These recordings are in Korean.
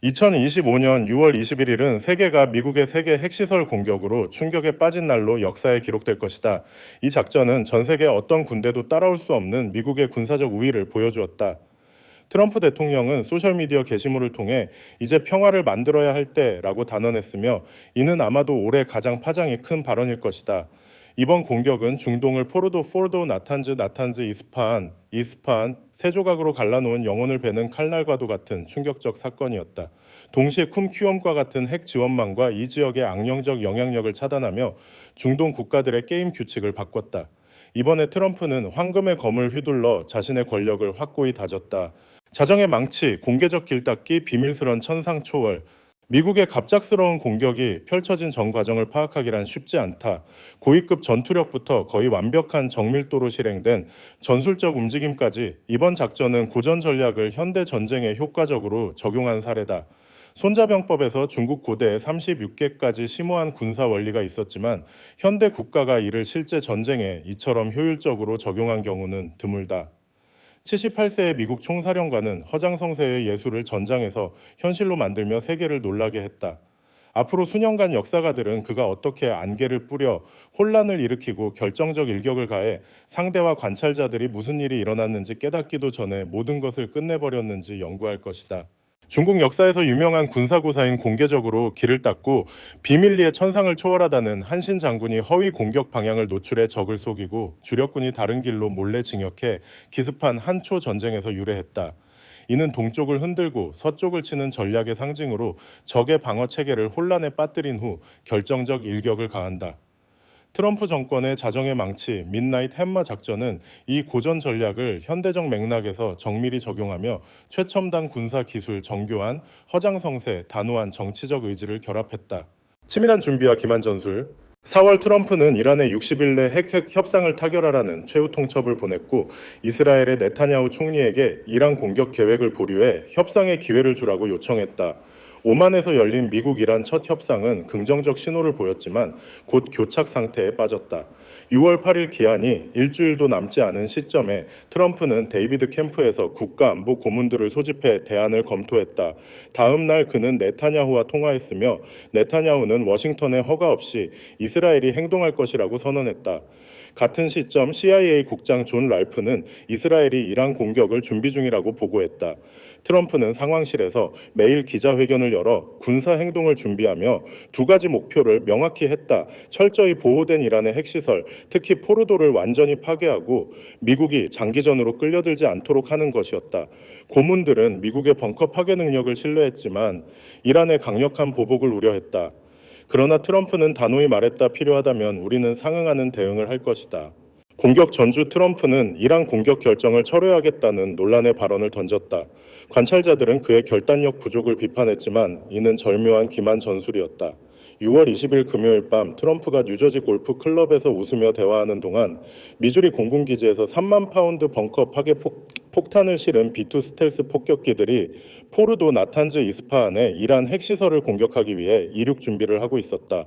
2025년 6월 21일은 세계가 미국의 세계 핵시설 공격으로 충격에 빠진 날로 역사에 기록될 것이다. 이 작전은 전 세계 어떤 군대도 따라올 수 없는 미국의 군사적 우위를 보여주었다. 트럼프 대통령은 소셜미디어 게시물을 통해 이제 평화를 만들어야 할 때라고 단언했으며 이는 아마도 올해 가장 파장이 큰 발언일 것이다. 이번 공격은 중동을 포르도, 포르도, 나탄즈, 이스파한 세 조각으로 갈라놓은 영혼을 베는 칼날과도 같은 충격적 사건이었다. 동시에 쿰퀴엄과 같은 핵 지원망과 이 지역의 악령적 영향력을 차단하며 중동 국가들의 게임 규칙을 바꿨다. 이번에 트럼프는 황금의 검을 휘둘러 자신의 권력을 확고히 다졌다. 자정의 망치, 공개적 길닦기, 비밀스런 천상초월. 미국의 갑작스러운 공격이 펼쳐진 전 과정을 파악하기란 쉽지 않다. 고위급 전투력부터 거의 완벽한 정밀도로 실행된 전술적 움직임까지 이번 작전은 고전 전략을 현대 전쟁에 효과적으로 적용한 사례다. 손자병법에서 중국 고대에 36개까지 심오한 군사 원리가 있었지만 현대 국가가 이를 실제 전쟁에 이처럼 효율적으로 적용한 경우는 드물다. 78세의 미국 총사령관은 허장성세의 예술을 전장에서 현실로 만들며 세계를 놀라게 했다. 앞으로 수년간 역사가들은 그가 어떻게 안개를 뿌려 혼란을 일으키고 결정적 일격을 가해 상대와 관찰자들이 무슨 일이 일어났는지 깨닫기도 전에 모든 것을 끝내버렸는지 연구할 것이다. 중국 역사에서 유명한 군사고사인 공개적으로 길을 닦고 비밀리에 천상을 초월하다는 한신 장군이 허위 공격 방향을 노출해 적을 속이고 주력군이 다른 길로 몰래 진격해 기습한 한초 전쟁에서 유래했다. 이는 동쪽을 흔들고 서쪽을 치는 전략의 상징으로 적의 방어 체계를 혼란에 빠뜨린 후 결정적 일격을 가한다. 트럼프 정권의 자정의 망치, midnight 햄머 작전은 이 고전 전략을 현대적 맥락에서 정밀히 적용하며 최첨단 군사 기술 정교한, 허장성세, 단호한 정치적 의지를 결합했다. 치밀한 준비와 기만 전술. 4월 트럼프는 이란의 60일 내 핵 협상을 타결하라는 최후 통첩을 보냈고 이스라엘의 네타냐후 총리에게 이란 공격 계획을 보류해 협상의 기회를 주라고 요청했다. 오만에서 열린 미국-이란 첫 협상은 긍정적 신호를 보였지만 곧 교착 상태에 빠졌다. 6월 8일 기한이 일주일도 남지 않은 시점에 트럼프는 데이비드 캠프에서 국가안보 고문들을 소집해 대안을 검토했다. 다음 날 그는 네타냐후와 통화했으며 네타냐후는 워싱턴의 허가 없이 이스라엘이 행동할 것이라고 선언했다. 같은 시점 CIA 국장 존 랄프는 이스라엘이 이란 공격을 준비 중이라고 보고했다. 트럼프는 상황실에서 매일 기자회견을 열어 군사 행동을 준비하며 두 가지 목표를 명확히 했다. 철저히 보호된 이란의 핵시설, 특히 포르도를 완전히 파괴하고 미국이 장기전으로 끌려들지 않도록 하는 것이었다. 고문들은 미국의 벙커 파괴 능력을 신뢰했지만 이란의 강력한 보복을 우려했다. 그러나 트럼프는 단호히 말했다. 필요하다면 우리는 상응하는 대응을 할 것이다. 공격 전주 트럼프는 이란 공격 결정을 철회하겠다는 논란의 발언을 던졌다. 관찰자들은 그의 결단력 부족을 비판했지만 이는 절묘한 기만 전술이었다. 6월 20일 금요일 밤 트럼프가 뉴저지 골프 클럽에서 웃으며 대화하는 동안 미주리 공군기지에서 3만 파운드 벙커 파괴 폭탄을 실은 B2 스텔스 폭격기들이 포르도 나탄즈 이스파한의 이란 핵시설을 공격하기 위해 이륙 준비를 하고 있었다.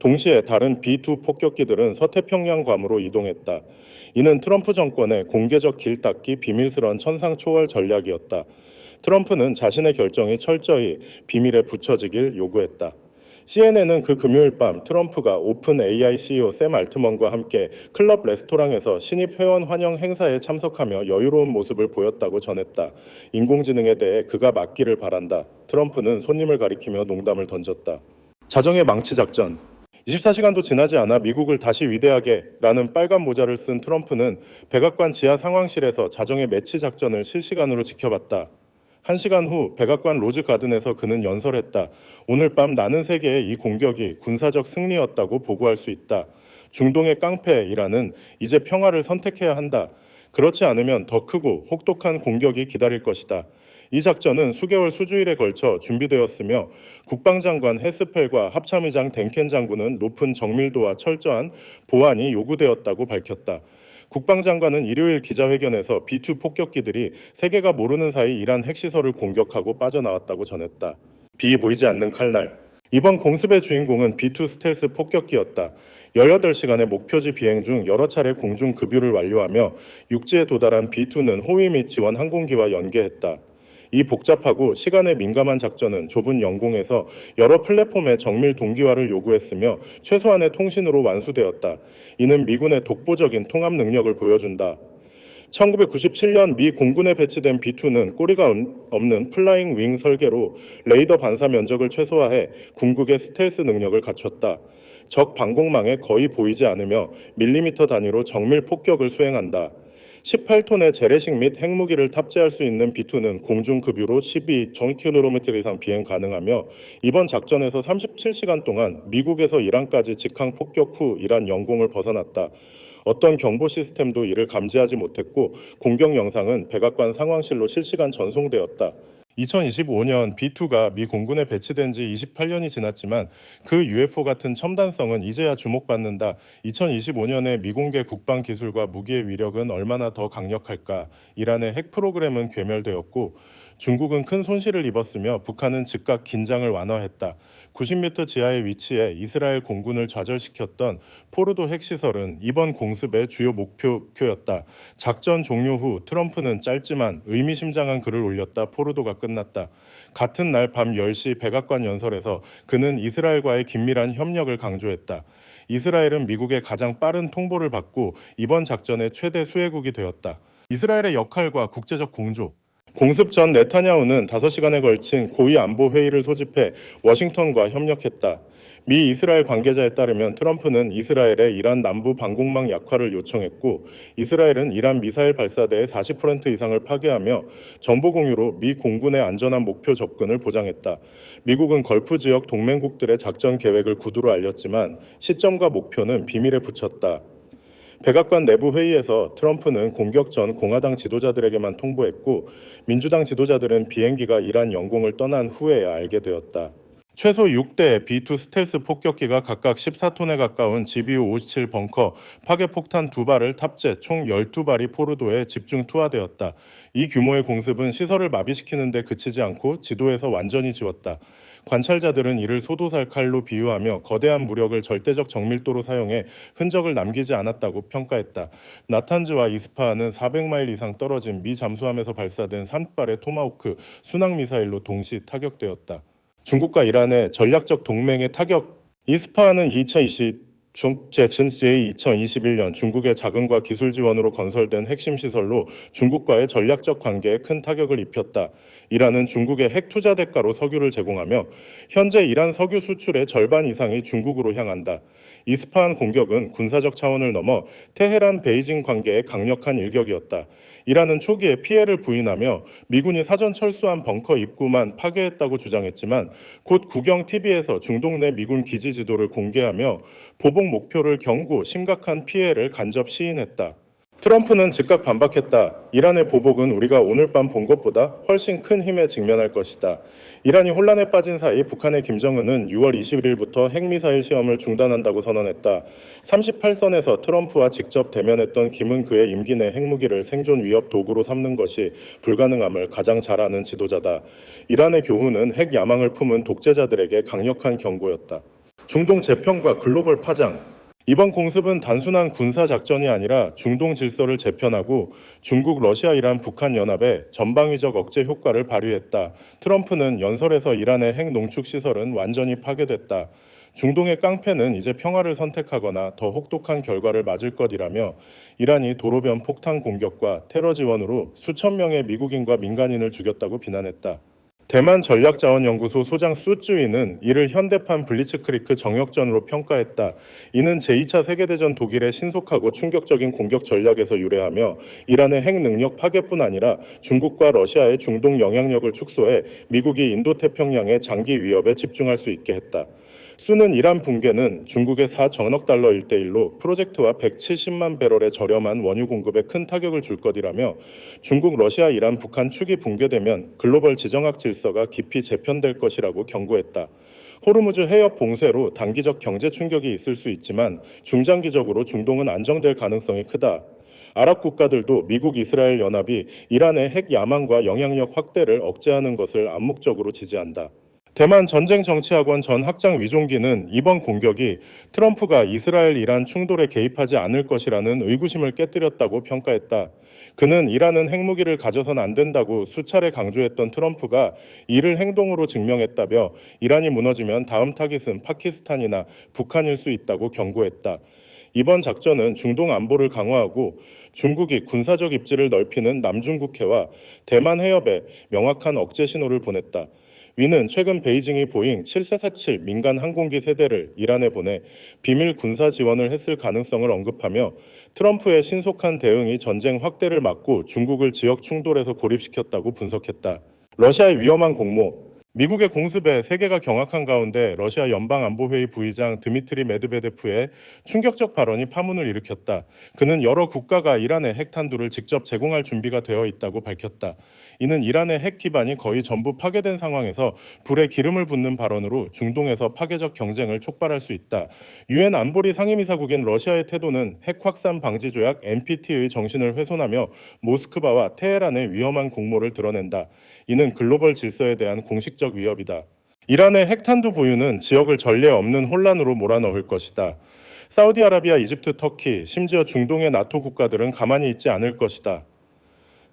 동시에 다른 B2 폭격기들은 서태평양 괌으로 이동했다. 이는 트럼프 정권의 공개적 길닦기 비밀스러운 천상초월 전략이었다. 트럼프는 자신의 결정이 철저히 비밀에 붙여지길 요구했다. CNN은 그 금요일 밤 트럼프가 오픈 AI CEO 샘 알트먼과 함께 클럽 레스토랑에서 신입 회원 환영 행사에 참석하며 여유로운 모습을 보였다고 전했다. 인공지능에 대해 그가 맡기를 바란다. 트럼프는 손님을 가리키며 농담을 던졌다. 자정의 망치 작전. 24시간도 지나지 않아 미국을 다시 위대하게 라는 빨간 모자를 쓴 트럼프는 백악관 지하 상황실에서 자정의 매치 작전을 실시간으로 지켜봤다. 1시간 후 백악관 로즈 가든에서 그는 연설했다. 오늘 밤 나는 세계의 이 공격이 군사적 승리였다고 보고할 수 있다. 중동의 깡패 이란은 이제 평화를 선택해야 한다. 그렇지 않으면 더 크고 혹독한 공격이 기다릴 것이다. 이 작전은 수개월 수주일에 걸쳐 준비되었으며 국방장관 헤스펠과 합참의장 댕켄 장군은 높은 정밀도와 철저한 보안이 요구되었다고 밝혔다. 국방장관은 일요일 기자회견에서 B2 폭격기들이 세계가 모르는 사이 이란 핵시설을 공격하고 빠져나왔다고 전했다. 비 보이지 않는 칼날. 이번 공습의 주인공은 B2 스텔스 폭격기였다. 18시간의 목표지 비행 중 여러 차례 공중 급유를 완료하며 육지에 도달한 B2는 호위 및 지원 항공기와 연계했다. 이 복잡하고 시간에 민감한 작전은 좁은 영공에서 여러 플랫폼의 정밀 동기화를 요구했으며 최소한의 통신으로 완수되었다. 이는 미군의 독보적인 통합 능력을 보여준다. 1997년 미 공군에 배치된 B-2는 꼬리가 없는 플라잉 윙 설계로 레이더 반사 면적을 최소화해 궁극의 스텔스 능력을 갖췄다. 적 방공망에 거의 보이지 않으며 밀리미터 단위로 정밀 폭격을 수행한다. 18톤의 재래식 및 핵무기를 탑재할 수 있는 B-2는 공중 급유로 12km 이상 비행 가능하며 이번 작전에서 37시간 동안 미국에서 이란까지 직항 폭격 후 이란 영공을 벗어났다. 어떤 경보 시스템도 이를 감지하지 못했고 공격 영상은 백악관 상황실로 실시간 전송되었다. 2025년 B-2가 미 공군에 배치된 지 28년이 지났지만 그 UFO 같은 첨단성은 이제야 주목받는다. 2025년에 미공개 국방 기술과 무기의 위력은 얼마나 더 강력할까? 이란의 핵 프로그램은 괴멸되었고 중국은 큰 손실을 입었으며 북한은 즉각 긴장을 완화했다. 90m 지하에 위치해 이스라엘 공군을 좌절시켰던 포르도 핵시설은 이번 공습의 주요 목표였다. 작전 종료 후 트럼프는 짧지만 의미심장한 글을 올렸다. 포르도가 끝났다. 같은 날 밤 10시 백악관 연설에서 그는 이스라엘과의 긴밀한 협력을 강조했다. 이스라엘은 미국의 가장 빠른 통보를 받고 이번 작전의 최대 수혜국이 되었다. 이스라엘의 역할과 국제적 공조. 공습 전 네타냐후는 5시간에 걸친 고위 안보 회의를 소집해 워싱턴과 협력했다. 미 이스라엘 관계자에 따르면 트럼프는 이스라엘에 이란 남부 방공망 약화를 요청했고 이스라엘은 이란 미사일 발사대의 40% 이상을 파괴하며 정보 공유로 미 공군의 안전한 목표 접근을 보장했다. 미국은 걸프 지역 동맹국들의 작전 계획을 구두로 알렸지만 시점과 목표는 비밀에 붙였다. 백악관 내부 회의에서 트럼프는 공격 전 공화당 지도자들에게만 통보했고 민주당 지도자들은 비행기가 이란 영공을 떠난 후에야 알게 되었다. 최소 6대 B-2 스텔스 폭격기가 각각 14톤에 가까운 GBU-57 벙커 파괴폭탄 2발을 탑재 총 12발이 포르도에 집중 투하되었다. 이 규모의 공습은 시설을 마비시키는 데 그치지 않고 지도에서 완전히 지웠다. 관찰자들은 이를 소도살 칼로 비유하며 거대한 무력을 절대적 정밀도로 사용해 흔적을 남기지 않았다고 평가했다. 나탄즈와 이스파한은 400마일 이상 떨어진 미 잠수함에서 발사된 3발의 토마호크 순항미사일로 동시 타격되었다. 중국과 이란의 전략적 동맹의 타격. 이스파한은 2021년 중국의 자금과 기술 지원으로 건설된 핵심 시설로 중국과의 전략적 관계에 큰 타격을 입혔다. 이란은 중국의 핵 투자 대가로 석유를 제공하며 현재 이란 석유 수출의 절반 이상이 중국으로 향한다. 이스파한 공격은 군사적 차원을 넘어 테헤란 베이징 관계의 강력한 일격이었다. 이란은 초기에 피해를 부인하며 미군이 사전 철수한 벙커 입구만 파괴했다고 주장했지만 곧 국영 TV에서 중동 내 미군 기지 지도를 공개하며 보복 목표를 경고, 심각한 피해를 간접 시인했다. 트럼프는 즉각 반박했다. 이란의 보복은 우리가 오늘 밤 본 것보다 훨씬 큰 힘에 직면할 것이다. 이란이 혼란에 빠진 사이 북한의 김정은은 6월 21일부터 핵미사일 시험을 중단한다고 선언했다. 38선에서 트럼프와 직접 대면했던 김은 그의 임기 내 핵무기를 생존 위협 도구로 삼는 것이 불가능함을 가장 잘 아는 지도자다. 이란의 교훈은 핵 야망을 품은 독재자들에게 강력한 경고였다. 중동 재평과 글로벌 파장. 이번 공습은 단순한 군사작전이 아니라 중동 질서를 재편하고 중국, 러시아, 이란, 북한 연합의 전방위적 억제 효과를 발휘했다. 트럼프는 연설에서 이란의 핵 농축 시설은 완전히 파괴됐다. 중동의 깡패는 이제 평화를 선택하거나 더 혹독한 결과를 맞을 것이라며 이란이 도로변 폭탄 공격과 테러 지원으로 수천 명의 미국인과 민간인을 죽였다고 비난했다. 대만 전략자원연구소 소장 수쯔위는 이를 현대판 블리츠크리크 정역전으로 평가했다. 이는 제2차 세계대전 독일의 신속하고 충격적인 공격 전략에서 유래하며 이란의 핵 능력 파괴뿐 아니라 중국과 러시아의 중동 영향력을 축소해 미국이 인도태평양의 장기 위협에 집중할 수 있게 했다. 수는 이란 붕괴는 중국의 4천억 달러 1대1로 프로젝트와 170만 배럴의 저렴한 원유 공급에 큰 타격을 줄 것이라며 중국, 러시아, 이란, 북한 축이 붕괴되면 글로벌 지정학 질서가 깊이 재편될 것이라고 경고했다. 호르무즈 해협 봉쇄로 단기적 경제 충격이 있을 수 있지만 중장기적으로 중동은 안정될 가능성이 크다. 아랍 국가들도 미국, 이스라엘 연합이 이란의 핵 야망과 영향력 확대를 억제하는 것을 암묵적으로 지지한다. 대만 전쟁정치학원 전 학장 위종기는 이번 공격이 트럼프가 이스라엘-이란 충돌에 개입하지 않을 것이라는 의구심을 깨뜨렸다고 평가했다. 그는 이란은 핵무기를 가져선 안 된다고 수차례 강조했던 트럼프가 이를 행동으로 증명했다며 이란이 무너지면 다음 타깃은 파키스탄이나 북한일 수 있다고 경고했다. 이번 작전은 중동 안보를 강화하고 중국이 군사적 입지를 넓히는 남중국해와 대만 해협에 명확한 억제 신호를 보냈다. 위는 최근 베이징이 보잉 7447 민간 항공기 세대를 이란에 보내 비밀 군사 지원을 했을 가능성을 언급하며 트럼프의 신속한 대응이 전쟁 확대를 막고 중국을 지역 충돌에서 고립시켰다고 분석했다. 러시아의 위험한 공모. 미국의 공습에 세계가 경악한 가운데 러시아 연방안보회의 부의장 드미트리 메드베데프의 충격적 발언이 파문을 일으켰다. 그는 여러 국가가 이란에 핵탄두를 직접 제공할 준비가 되어 있다고 밝혔다. 이는 이란의 핵 기반이 거의 전부 파괴된 상황에서 불에 기름을 붓는 발언으로 중동에서 파괴적 경쟁을 촉발할 수 있다. 유엔 안보리 상임이사국인 러시아의 태도는 핵 확산 방지 조약 NPT의 정신을 훼손하며 모스크바와 테헤란의 위험한 공모를 드러낸다. 이는 글로벌 질서에 대한 공식적 위협이다. 이란의 핵탄두 보유는 지역을 전례 없는 혼란으로 몰아넣을 것이다. 사우디아라비아, 이집트, 터키, 심지어 중동의 나토 국가들은 가만히 있지 않을 것이다.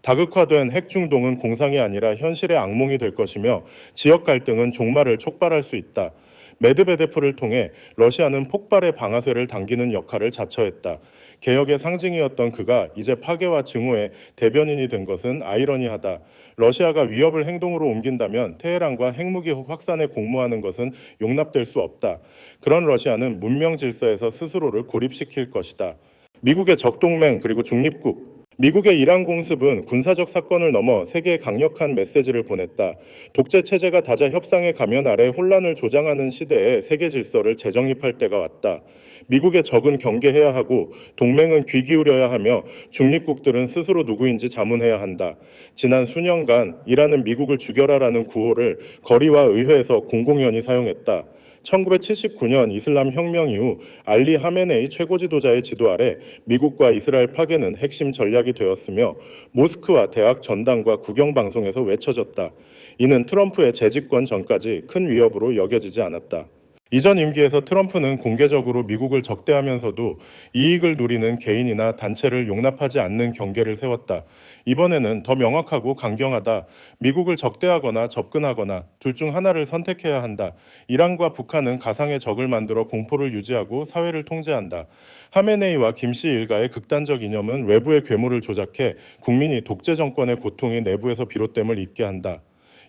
다극화된 핵 중동은 공상이 아니라 현실의 악몽이 될 것이며 지역 갈등은 종말을 촉발할 수 있다. 메드베데프를 통해 러시아는 폭발의 방아쇠를 당기는 역할을 자처했다. 개혁의 상징이었던 그가 이제 파괴와 증오의 대변인이 된 것은 아이러니하다. 러시아가 위협을 행동으로 옮긴다면 테헤란과 핵무기 확산에 공모하는 것은 용납될 수 없다. 그런 러시아는 문명 질서에서 스스로를 고립시킬 것이다. 미국의 적동맹 그리고 중립국. 미국의 이란 공습은 군사적 사건을 넘어 세계에 강력한 메시지를 보냈다. 독재 체제가 다자 협상의 가면 아래 혼란을 조장하는 시대에 세계 질서를 재정립할 때가 왔다. 미국의 적은 경계해야 하고 동맹은 귀 기울여야 하며 중립국들은 스스로 누구인지 자문해야 한다. 지난 수년간 이란은 미국을 죽여라라는 구호를 거리와 의회에서 공공연히 사용했다. 1979년 이슬람 혁명 이후 알리 하메네이 최고 지도자의 지도 아래 미국과 이스라엘 파괴는 핵심 전략이 되었으며 모스크와 대학 전당과 국영방송에서 외쳐졌다. 이는 트럼프의 재집권 전까지 큰 위협으로 여겨지지 않았다. 이전 임기에서 트럼프는 공개적으로 미국을 적대하면서도 이익을 누리는 개인이나 단체를 용납하지 않는 경계를 세웠다. 이번에는 더 명확하고 강경하다. 미국을 적대하거나 접근하거나 둘 중 하나를 선택해야 한다. 이란과 북한은 가상의 적을 만들어 공포를 유지하고 사회를 통제한다. 하메네이와 김씨 일가의 극단적 이념은 외부의 괴물을 조작해 국민이 독재 정권의 고통이 내부에서 비롯됨을 잊게 한다.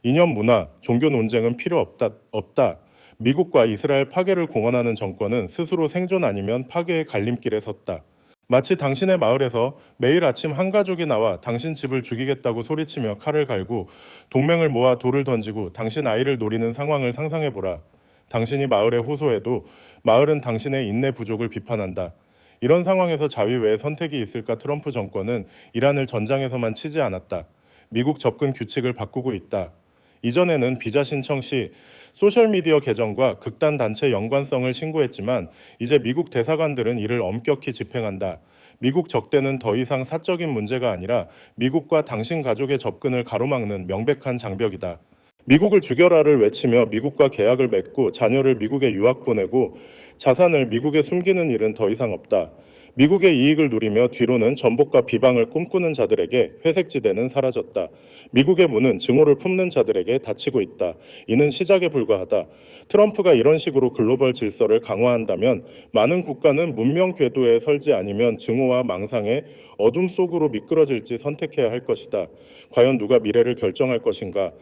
이념 문화, 종교 논쟁은 필요 없다. 미국과 이스라엘 파괴를 공언하는 정권은 스스로 생존 아니면 파괴의 갈림길에 섰다. 마치 당신의 마을에서 매일 아침 한 가족이 나와 당신 집을 죽이겠다고 소리치며 칼을 갈고 동맹을 모아 돌을 던지고 당신 아이를 노리는 상황을 상상해보라. 당신이 마을에 호소해도 마을은 당신의 인내 부족을 비판한다. 이런 상황에서 자위 외에 선택이 있을까? 트럼프 정권은 이란을 전장에서만 치지 않았다. 미국 접근 규칙을 바꾸고 있다. 이전에는 비자 신청 시 소셜미디어 계정과 극단 단체 연관성을 신고했지만 이제 미국 대사관들은 이를 엄격히 집행한다. 미국 적대는 더 이상 사적인 문제가 아니라 미국과 당신 가족의 접근을 가로막는 명백한 장벽이다. 미국을 죽여라를 외치며 미국과 계약을 맺고 자녀를 미국에 유학 보내고 자산을 미국에 숨기는 일은 더 이상 없다. 미국의 이익을 누리며 뒤로는 전복과 비방을 꿈꾸는 자들에게 회색지대는 사라졌다. 미국의 문은 증오를 품는 자들에게 닫히고 있다. 이는 시작에 불과하다. 트럼프가 이런 식으로 글로벌 질서를 강화한다면 많은 국가는 문명 궤도에 설지 아니면 증오와 망상의 어둠 속으로 미끄러질지 선택해야 할 것이다. 과연 누가 미래를 결정할 것인가?